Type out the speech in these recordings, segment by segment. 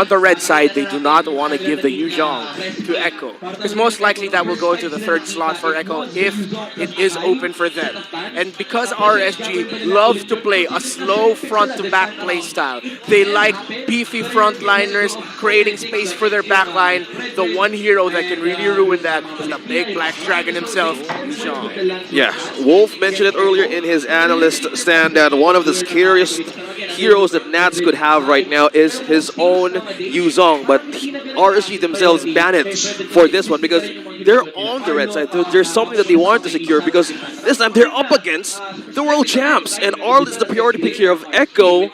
on the red side, they do not want to give the Yuzhong to Echo. Because most likely that will go into the third slot for Echo if it is open for them. And because RSG love to play a slow front-to-back play style, they like beefy frontliners, creating space for their backline. The one hero that can really ruin that is the big black dragon himself, Yuzhong. Yeah, Wolf mentioned it earlier in his analyst stand that one of the scariest heroes that Nats could have right now is his own Yuzhong, but RSG themselves ban it for this one because they're on the red side. There's something that they want to secure because this time they're up against the world champs, and Arl is the priority pick here of Echo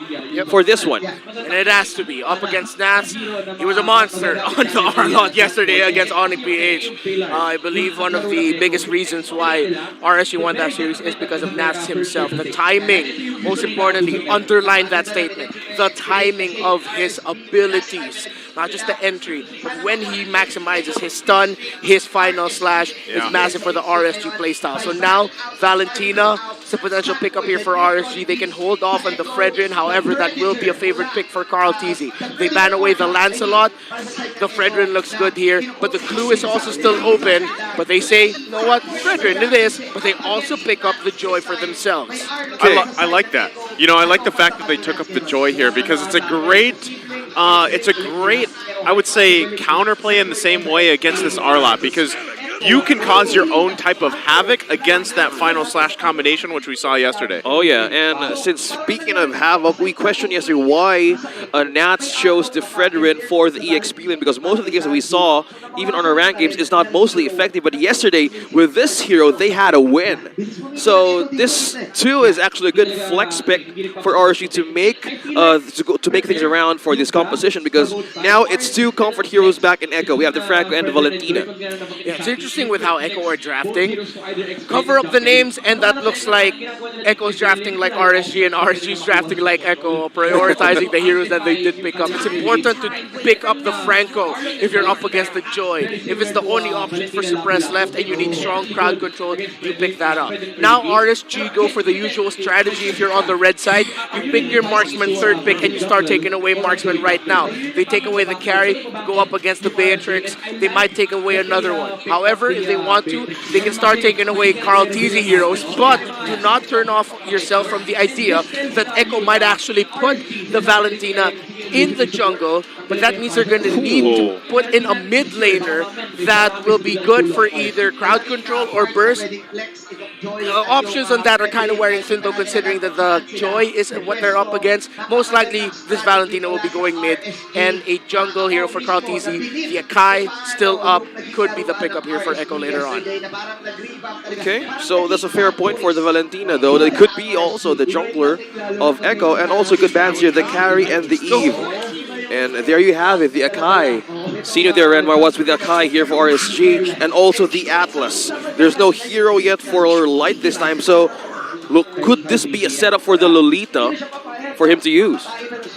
for this one. And it has to be up against Nats. He was a monster on the Arlot yesterday against Onyx PH. I believe one of the biggest reasons why RSG won that series is because of Nats himself. The timing, most importantly, underline that statement. The timing of his abilities. Not just the entry, but when he maximizes his stun, his final slash is massive for the RSG playstyle. So now, Valentina is a potential pickup here for RSG. They can hold off on the Fredrin, however, that will be a favorite pick for kyletzy. They ban away the Lancelot. The Fredrin looks good here, but the clue is also still open. But they say, you know what, Fredrin it is, but they also pick up the Joy for themselves. Okay. I like that. You know, I like the fact that they took up the Joy here because it's a great, I would say, counterplay in the same way against this Arlot because you can cause your own type of havoc against that final slash combination, which we saw yesterday. Oh yeah, and since speaking of havoc, we questioned yesterday why Nats chose the Fredrin for the EXP lane because most of the games that we saw, even on our ranked games, is not mostly effective. But yesterday, with this hero, they had a win. So this too is actually a good flex pick for RSG to make to make things around for this composition because now it's two comfort heroes back in Echo. We have the Franco and the Valentina. Yeah, it's interesting with how Echo are drafting. Cover up the names, and that looks like Echo's drafting like RSG, and RSG's drafting like Echo, prioritizing the heroes that they did pick up. It's important to pick up the Franco if you're up against the Joy. If it's the only option for suppress left and you need strong crowd control, you pick that up. Now RSG go for the usual strategy. If you're on the red side, you pick your marksman third pick and you start taking away marksman right now. They take away the carry, go up against the Beatrix, they might take away another one. However, if they want to, they can start taking away kyletzy heroes, but do not turn off yourself from the idea that Echo might actually put the Valentina in the jungle, but that means they're going to need to put in a mid laner that will be good for either crowd control or burst. Options on that are kind of wearing thin though, considering that the Joy is what they're up against. Most likely, this Valentina will be going mid, and a jungle hero for kyletzy. The Akai still up, could be the pickup here for Echo later on. Okay, so that's a fair point for the Valentina though. They could be also the jungler of Echo, and also good bans here, the Carry and the Eve. And there you have it, the Akai. Senior there, Renmar, was with the Akai here for RSG, and also the Atlas. There's no hero yet for Light this time, so look, could this be a setup for the Lolita for him to use?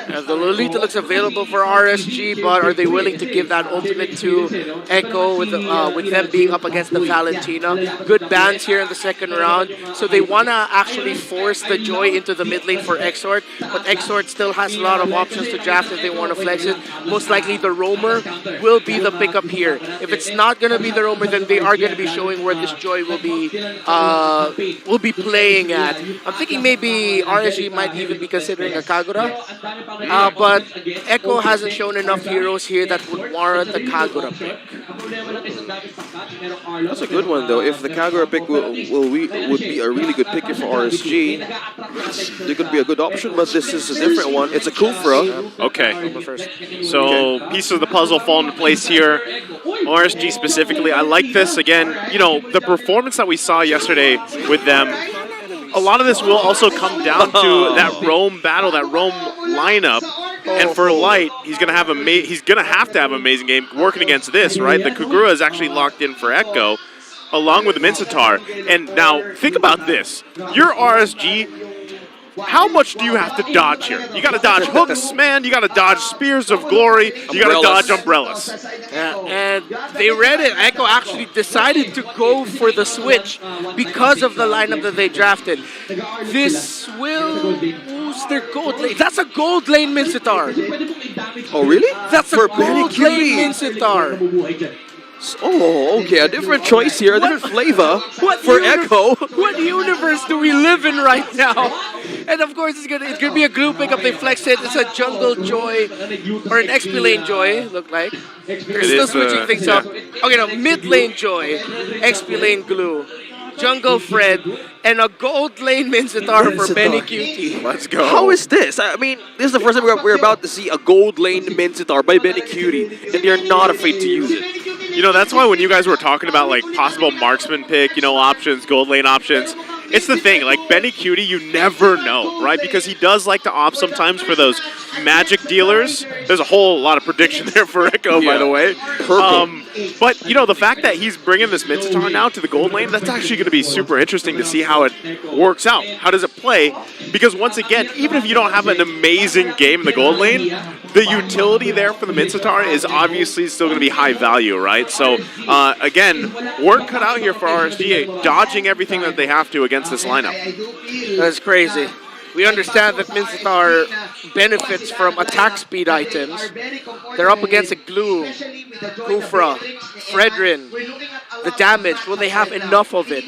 The Lolita looks available for RSG, but are they willing to give that ultimate to Echo with them being up against the Valentina? Good bans here in the second round, so they want to actually force the Joy into the mid lane for Exort, but Exort still has a lot of options to draft if they want to flex it. Most likely the Roamer will be the pickup here. If it's not going to be the Roamer, then they are going to be showing where this Joy will be playing at. I'm thinking maybe RSG might even be considering a Kagura. But Echo hasn't shown enough heroes here that would warrant a Kagura pick. That's a good one though. If the Kagura pick would be a really good pick here for RSG, there could be a good option, but this is a different one. It's a Kufra. Okay. So pieces of the puzzle fall into place here. RSG specifically, I like this. Again, you know, the performance that we saw yesterday with them, a lot of this will also come down to that roam battle, that roam lineup. And for Light, he's gonna have to have an amazing game working against this, right? The Kagura is actually locked in for Echo, along with the Mincetar. And now think about this: your RSG. How much do you have to dodge here? You got to dodge hooks, man. You got to dodge spears of glory. You got to dodge umbrellas. Yeah, and they read it. Echo actually decided to go for the switch because of the lineup that they drafted. This will use their gold lane. That's a gold lane Mincetar. Oh, really? That's a For gold lane Mincetar. Oh, okay. A different choice here, a different flavor for Echo. What universe do we live in right now? And of course, it's gonna be a glue pickup. They flex it. It's a jungle joy or an XP lane joy. Look like they're still switching things up. Okay, no, mid lane joy, XP lane glue, jungle Fred, and a gold lane Mincetar for Benny Cutie. Let's go. How is this? I mean, this is the first time we're about to see a gold lane Mincetar by Benny Cutie, and they're not afraid to use it. You know, that's why when you guys were talking about like possible marksman pick, you know, options, gold lane options, it's the thing, like Benny Cutie, you never know, right? Because he does like to opt sometimes for those magic dealers. There's a whole lot of prediction there for Echo, by the way. But, you know, the fact that he's bringing this Mincetar now to the gold lane, that's actually going to be super interesting to see how it works out. How does it play? Because once again, even if you don't have an amazing game in the gold lane, the utility there for the Mincetar is obviously still going to be high value, right? So, again, work cut out here for RSG, dodging everything that they have to against this lineup. That's crazy. We understand that Mincetar benefits from attack speed items. They're up against a Glue, Kufra, Fredrin. The damage, will they have enough of it?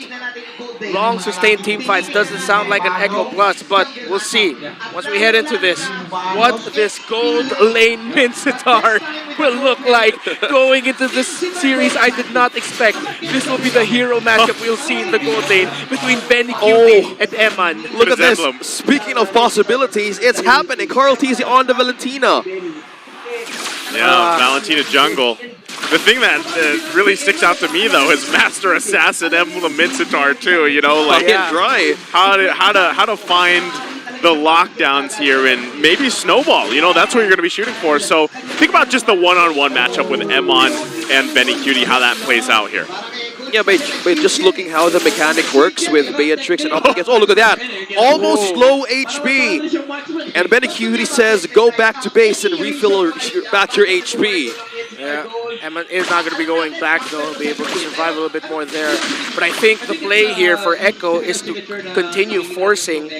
Long sustained team fights doesn't sound like an Echo Plus, but we'll see. Once we head into this, what this gold lane Mincetar will look like going into this series. I did not expect this will be the hero matchup we'll see in the gold lane between Benny Cutie and Eman. Look at this. Speaking of possibilities, it's happening. kyletzy on the Valentina. Yeah, Valentina jungle. The thing that really sticks out to me though is Master Assassin Emblem Mincetar too. You know, like dry. How to find the lockdowns here and maybe snowball. You know, that's what you're going to be shooting for. So think about just the one-on-one matchup with Emon and Benny Cutie, how that plays out here. Yeah, but just looking how the mechanic works with Beatrix and up against. Oh, look at that. Almost low HP. And Benny Cutie says, go back to base and refill back your HP. Yeah, Emma is not going to be going back though. He'll be able to survive a little bit more there. But I think the play here for Echo is to continue forcing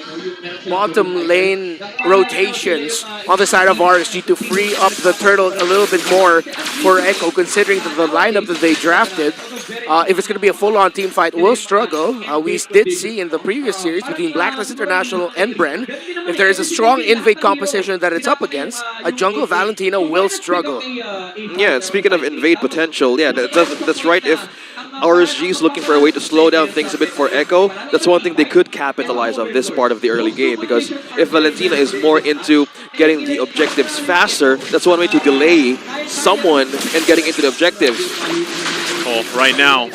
bottom lane rotations on the side of RSG to free up the turtle a little bit more for Echo, considering that the lineup that they drafted, if it's going to be a full-on team fight, will struggle. We did see in the previous series between Blacklist International and BREN, if there is a strong invade composition that it's up against, a jungle Valentina will struggle. Yeah, and speaking of invade potential, yeah, that's right. If RSG is looking for a way to slow down things a bit for Echo, that's one thing they could capitalize on this part of the early game, because if Valentina is more into getting the objectives faster, that's one way to delay someone and getting into the objectives. Oh, right now,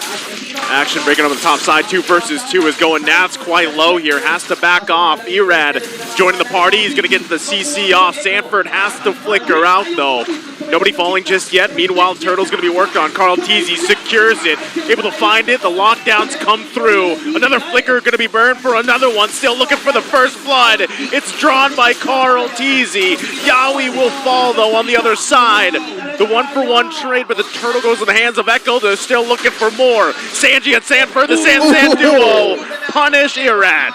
action breaking on the top side, 2 versus 2 is going. Nats quite low here, has to back off. Erad joining the party, he's going to get the CC off. Sanford has to flicker out though. Nobody falling just yet. Meanwhile, Turtle's going to be worked on. kyletzy secures it, able to find it. The lockdowns come through. Another flicker going to be burned for another one. Still looking for the first blood. It's drawn by kyletzy. Yowie will fall though on the other side. The 1-for-1 trade, but the Turtle goes in the hands of Echo. They're still looking for more. Sanji and Sanford, the San duo, punish Erad.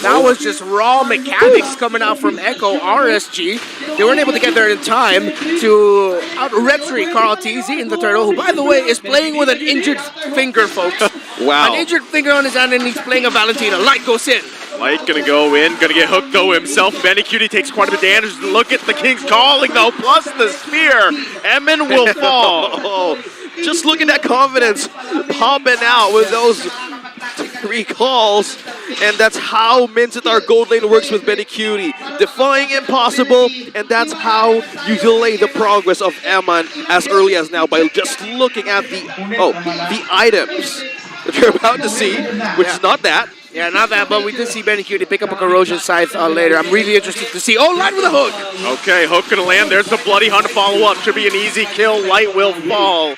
That was just raw mechanics coming out from Echo. RSG, they weren't able to get there in time to out-retry kyletzy in the Turtle, who, by the way, is playing with an injured finger, folks. Wow. An injured finger on his hand, and he's playing a Valentina. Light goes in. Light gonna go in, gonna get hooked though himself. Benny Cutie takes quite a bit of damage. Look at the King's calling though, plus the spear. Emin will fall. Just look at that confidence popping out with those 3 calls. And that's how Mincetar Gold Lane works with Benny Cutie. Defying impossible, and that's how you delay the progress of Eman as early as now by just looking at the items that you're about to see, which is not that. Yeah, not that, but we did see Benny Cutie pick up a Corrosion Scythe later. I'm really interested to see. Oh, Light with a hook! Okay, hook gonna land. There's the Bloody Hunt to follow up. Should be an easy kill. Light will fall.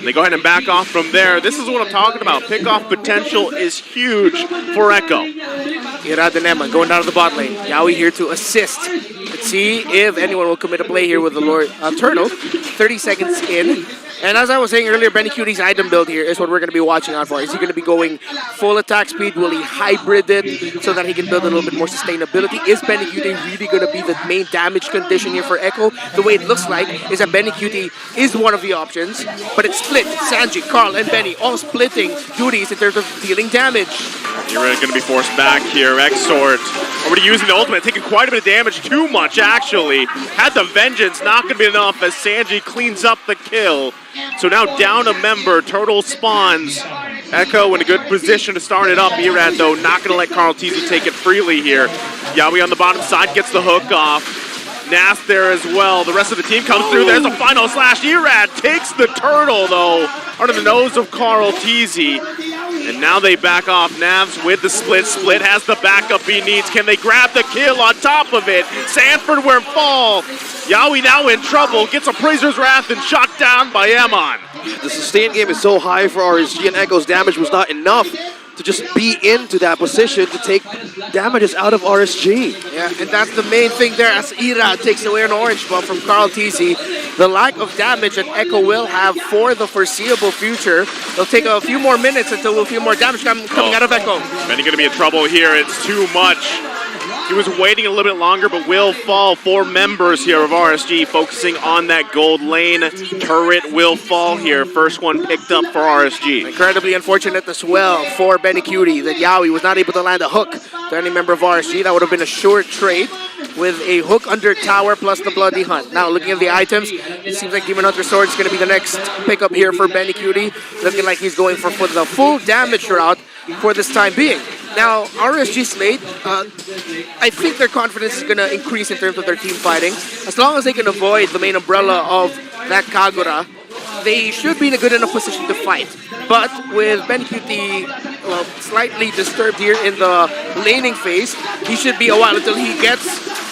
They go ahead and back off from there. This is what I'm talking about. Pickoff potential is huge for Echo. Irad and Emma going down to the bot lane. Yowie here to assist. Let's see if anyone will commit a play here with the Lord Turtle. 30 seconds in. And as I was saying earlier, Benny Cutie's item build here is what we're going to be watching out for. Is he going to be going full attack speed? Will he hybrid it so that he can build a little bit more sustainability? Is Benny Cutie really going to be the main damage condition here for Echo? The way it looks like is that Benny Cutie is one of the options, but it's split. Sanji, Carl, and Benny all splitting duties in terms of dealing damage. You're going to be forced back here. Exort already using the ultimate, taking quite a bit of damage. Too much, actually. Had the vengeance, not going to be enough as Sanji cleans up the kill. So now down a member, Turtle spawns. Echo in a good position to start it up. Erad, though, not going to let kyletzy take it freely here. Yawi on the bottom side gets the hook off. Nas there as well. The rest of the team comes through. There's a final slash. Erad takes the turtle, though, under the nose of kyletzy. And now they back off. Navs with the split. Split has the backup he needs. Can they grab the kill on top of it? Sanford where fall. Yawi now in trouble. Gets a Prazer's Wrath and shot down by Amon. The sustain game is so high for RSG, and Echo's damage was not enough to just be into that position to take damages out of RSG. Yeah, and that's the main thing there as Ira takes away an orange buff from kyletzy. The lack of damage that Echo will have for the foreseeable future. It'll take a few more minutes until we'll feel more damage coming out of Echo. Benny going to be in trouble here. It's too much. He was waiting a little bit longer, but will fall. 4 members here of RSG focusing on that gold lane. Turret will fall here. First one picked up for RSG. Incredibly unfortunate as well for Benny Cutie that Yawi was not able to land a hook to any member of RSG. That would have been a short trade with a hook under tower plus the Bloody Hunt. Now looking at the items, it seems like Demon Hunter Sword is going to be the next pickup here for Benny Cutie. Looking like he's going for the full damage route for this time being. Now, RSG Slate, I think their confidence is going to increase in terms of their team fighting. As long as they can avoid the main umbrella of that Kagura, they should be in a good enough position to fight. But with Ben Cutie slightly disturbed here in the laning phase, he should be a while until he gets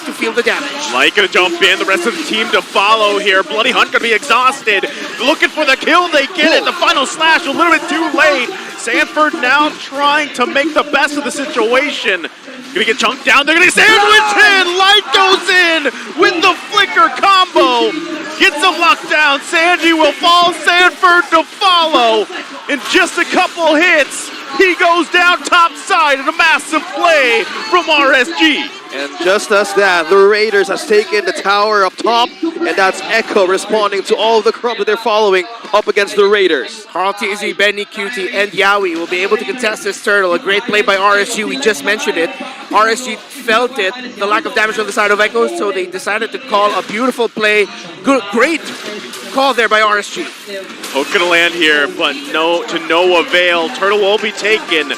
to feel the damage. Like gonna jump in, the rest of the team to follow here. Bloody Hunt gonna be exhausted. Looking for the kill, they get it. The final slash a little bit too late. Sanford now trying to make the best of the situation. Gonna get chunked down, they're gonna sandwich in! Light goes in with the flicker combo. Gets him locked down, Sanji will fall, Sanford to follow. In just a couple hits, he goes down top side in a massive play from RSG. And just as that, the Raiders has taken the tower up top, and that's Echo responding to all of the crumbs that they're following up against the Raiders. kyletzy, Benny Cutie, and Yawi will be able to contest this turtle. A great play by RSG, we just mentioned it. RSG felt it, the lack of damage on the side of Echo, so they decided to call a beautiful play. Great call there by RSG. Hook gonna land here, but to no avail. Turtle will be taken.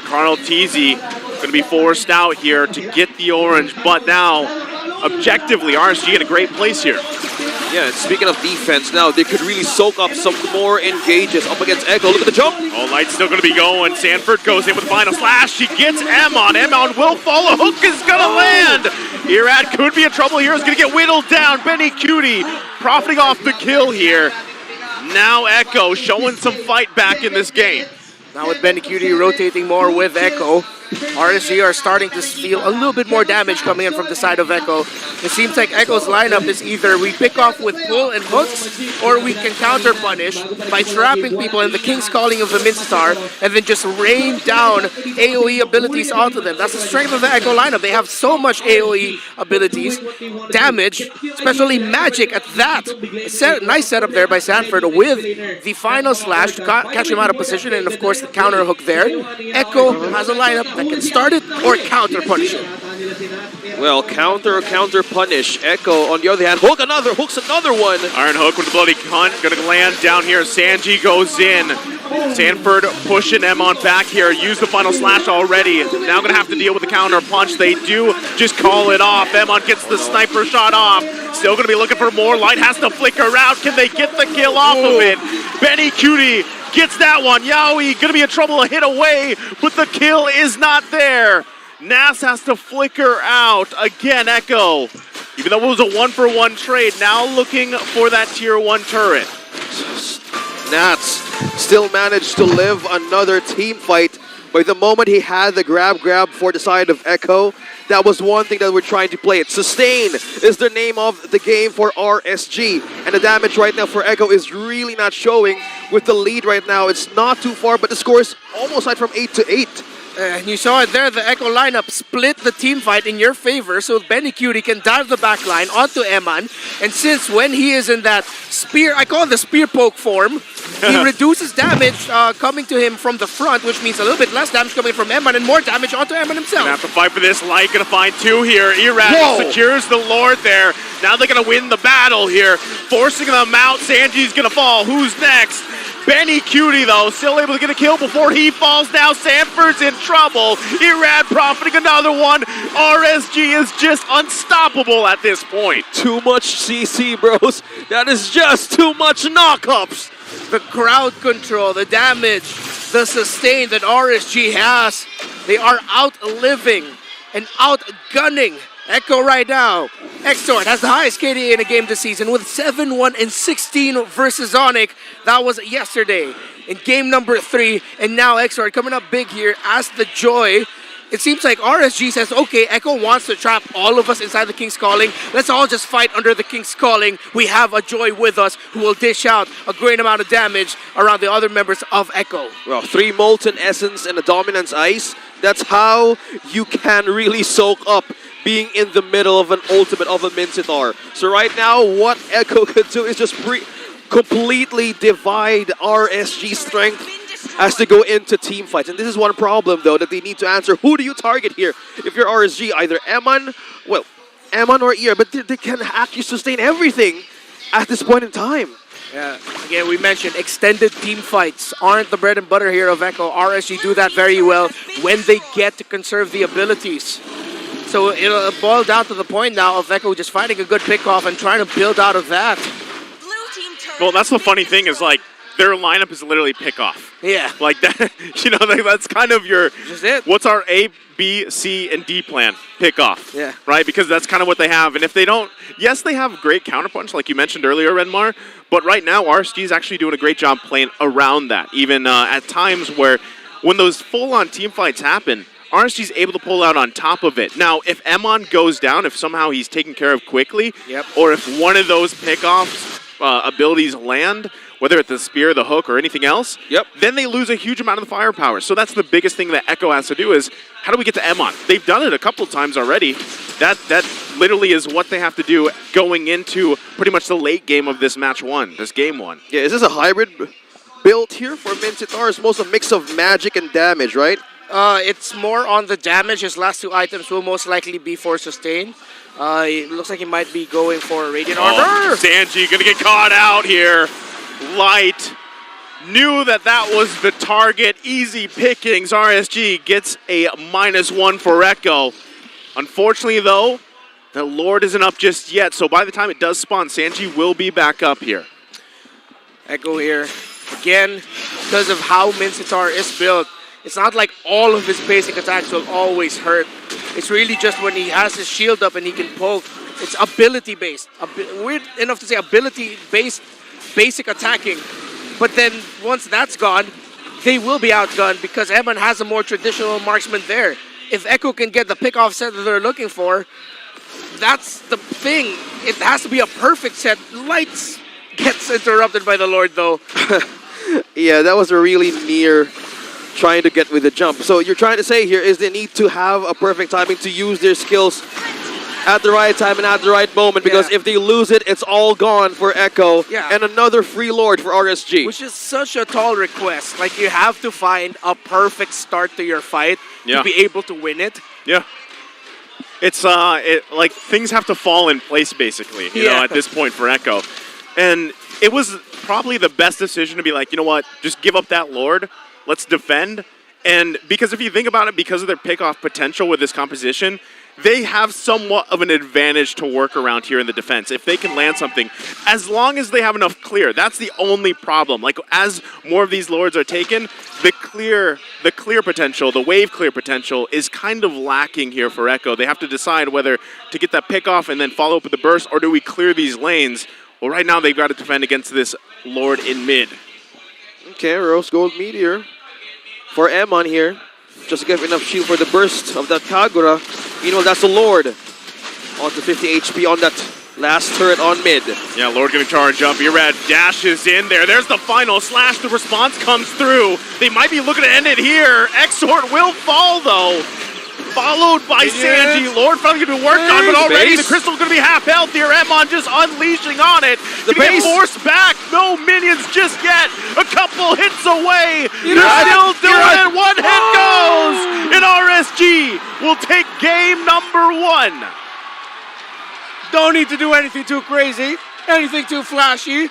kyletzy gonna be forced out here to get the orange, but now, objectively, RSG in a great place here. Yeah, and speaking of defense now, they could really soak up some more engages up against Echo. Look at the jump. Oh, Light's still going to be going. Sanford goes in with the final slash. He gets Amon. Amon will fall. A hook is going to land. Erad could be in trouble here. He's going to get whittled down. Benny Cutie profiting off the kill here. Now Echo showing some fight back in this game. Now with Benny Cutie rotating more with Echo, RSG are starting to feel a little bit more damage coming in from the side of Echo. It seems like Echo's lineup is either we pick off with pull and hooks, or we can counter punish by trapping people in the King's Calling of the Minstar and then just rain down AoE abilities onto them. That's the strength of the Echo lineup. They have so much AoE abilities, damage, especially magic at that. Nice setup there by Sanford with the final slash to catch him out of position, and of course the counter hook there. Echo has a lineup that can start it or counter punish it. Well, counter punish. Echo, on the other hand, hooks another one. Iron Hook with the Bloody Hunt, gonna land down here. Sanji goes in. Sanford pushing Amon back here. Use the final slash already. Now gonna have to deal with the counter punch. They do just call it off. Amon gets the sniper shot off. Still gonna be looking for more. Light has to flicker out. Can they get the kill off of it? Benny Cutie gets that one. Yawi gonna be in trouble, a hit away, but the kill is not there. Nas has to flicker out. Again, Echo, even though it was a 1-for-1 trade, now looking for that tier 1 turret. Nats still managed to live another team fight, But the moment he had the grab for the side of Echo, that was one thing that we're trying to play it. Sustain is the name of the game for RSG. And the damage right now for Echo is really not showing with the lead right now. It's not too far, but the score is almost like from 8-8. And you saw it there, the Echo lineup split the team fight in your favor, so Benny Cutie can dive the back line onto Eman. And since when he is in that spear, I call it the spear poke form, he reduces damage coming to him from the front, which means a little bit less damage coming from Eman and more damage onto Eman himself. Gonna have to fight for this. Light gonna find two here. Erad secures the Lord there. Now they're gonna win the battle here, forcing them out. Sanji's gonna fall. Who's next? Benny Cutie, though, still able to get a kill before he falls down. Sanford's in trouble. Erad profiting another one. RSG is just unstoppable at this point. Too much CC, bros. That is just too much knockups. The crowd control, the damage, the sustain that RSG has. They are outliving and outgunning Echo right now. Exort has the highest KDA in a game this season with 7-1-16 versus Onic. That was yesterday in game number 3. And now Exort coming up big here as the Joy. It seems like RSG says, okay, Echo wants to trap all of us inside the King's Calling. Let's all just fight under the King's Calling. We have a Joy with us who will dish out a great amount of damage around the other members of Echo. Well, 3 Molten Essence and a Dominance Ice. That's how you can really soak up being in the middle of an ultimate of a Mincitar. So right now, what Echo could do is just completely divide RSG's strength as they go into team fights. And this is one problem, though, that they need to answer. Who do you target here? If you're RSG, either Eman, well, Eman or ER, but they can actually sustain everything at this point in time. Yeah, again, we mentioned extended team fights aren't the bread and butter here of Echo. RSG do that very well when they get to conserve the abilities. So it'll boil down to the point now of Echo just finding a good pickoff and trying to build out of that. Well, that's the funny thing is, like, their lineup is literally pickoff. Yeah. Like that, you know, that's kind of your, just it. What's our A, B, C, and D plan? Pickoff. Yeah. Right? Because that's kind of what they have. And if they don't, yes, they have great counterpunch, like you mentioned earlier, Renmar, but right now, RSG is actually doing a great job playing around that. Even at times where, when those full-on team fights happen, RSG's able to pull out on top of it. Now, if Emon goes down, if somehow he's taken care of quickly, or if one of those pickoffs abilities land, whether it's the spear, the hook, or anything else, then they lose a huge amount of the firepower. So that's the biggest thing that Echo has to do is, how do we get to Emon? They've done it a couple of times already. That literally is what they have to do going into pretty much the late game of this match 1, this game 1. Yeah, is this a hybrid build here for Mincitar? It's most a mix of magic and damage, right? It's more on the damage. His last 2 items will most likely be for sustain. It looks like he might be going for Radiant Armor. Sanji gonna get caught out here. Light knew that was the target. Easy pickings. RSG gets a -1 for Echo. Unfortunately, though, the Lord isn't up just yet. So by the time it does spawn, Sanji will be back up here. Echo here. Again, because of how Mincitar is built, it's not like all of his basic attacks will always hurt. It's really just when he has his shield up and he can poke. It's ability-based. Weird enough to say ability-based basic attacking. But then once that's gone, they will be outgunned because Eman has a more traditional marksman there. If Echo can get the pick-off set that they're looking for, that's the thing. It has to be a perfect set. Lights gets interrupted by the Lord, though. Yeah, that was a really near trying to get with the jump. So you're trying to say here is they need to have a perfect timing to use their skills at the right time and at the right moment, because if they lose it, it's all gone for Echo and another free Lord for RSG. Which is such a tall request. Like, you have to find a perfect start to your fight to be able to win it. Yeah. It's like things have to fall in place basically, you know, at this point for Echo. And it was probably the best decision to be like, you know what, just give up that Lord. Let's defend. And because if you think about it, because of their pickoff potential with this composition, they have somewhat of an advantage to work around here in the defense. If they can land something, as long as they have enough clear, that's the only problem. Like, as more of these Lords are taken, the clear potential, the wave clear potential is kind of lacking here for Echo. They have to decide whether to get that pickoff and then follow up with the burst, or do we clear these lanes? Well, right now they've got to defend against this Lord in mid. Okay, Rose Gold Meteor for Emon here. just to give enough shield for the burst of that Kagura. Meanwhile, that's the Lord. On to 50 HP on that last turret on mid. Yeah, Lord gonna charge up. Irad dashes in there. There's the final slash. The response comes through. They might be looking to end it here. Exort will fall though. Followed by Sanji. Lord finally gonna be worked on, but already the crystal's gonna be half health here. Emon just unleashing on it. The Gonna get base forced back. No minions just yet. A couple hits away. They're still doing it. One hit goes. And RSG will take game number 1. Don't need to do anything too crazy, anything too flashy.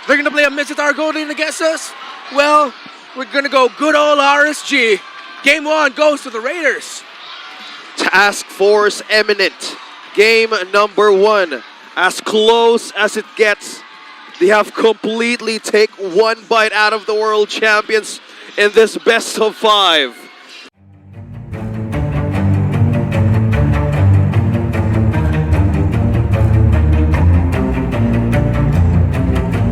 They're gonna play a Midget Argonian against us. Well, we're gonna go good old RSG. Game 1 goes to the Raiders. Task Force Eminent. Game number 1. As close as it gets. They have completely take one bite out of the world champions in this best of 5.